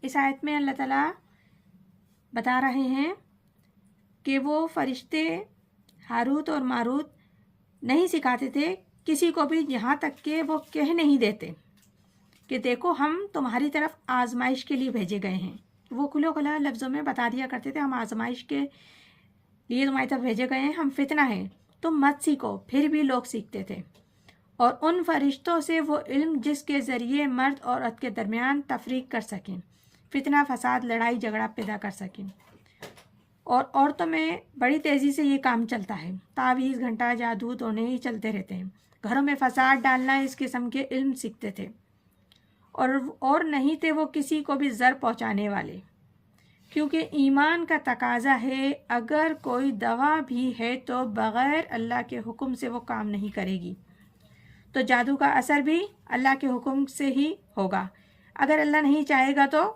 اس آیت میں اللہ تعالیٰ بتا رہے ہیں کہ وہ فرشتے ہاروت اور ماروت نہیں سکھاتے تھے کسی کو بھی، یہاں تک کہ وہ کہہ نہیں دیتے کہ دیکھو ہم تمہاری طرف آزمائش کے لیے بھیجے گئے ہیں۔ وہ کھلو کھلا لفظوں میں بتا دیا کرتے تھے ہم آزمائش کے لیے تمہاری طرف بھیجے گئے ہیں، ہم فتنہ ہیں، تم مت سیکھو۔ پھر بھی لوگ سیکھتے تھے، اور ان فرشتوں سے وہ علم جس کے ذریعے مرد اور عورت کے درمیان تفریق کر سکیں، فتنہ فساد لڑائی جھگڑا پیدا کر سکیں۔ اور عورتوں میں بڑی تیزی سے یہ کام چلتا ہے، تعویذ گھنٹا جادو ٹونے ہی چلتے رہتے ہیں، گھروں میں فساد ڈالنا، اس قسم کے علم سیکھتے تھے، اور نہیں تھے وہ کسی کو بھی ضر پہنچانے والے، کیونکہ ایمان کا تقاضا ہے اگر کوئی دوا بھی ہے تو بغیر اللہ کے حکم سے وہ کام نہیں کرے گی، تو جادو کا اثر بھی اللہ کے حکم سے ہی ہوگا، اگر اللہ نہیں چاہے گا تو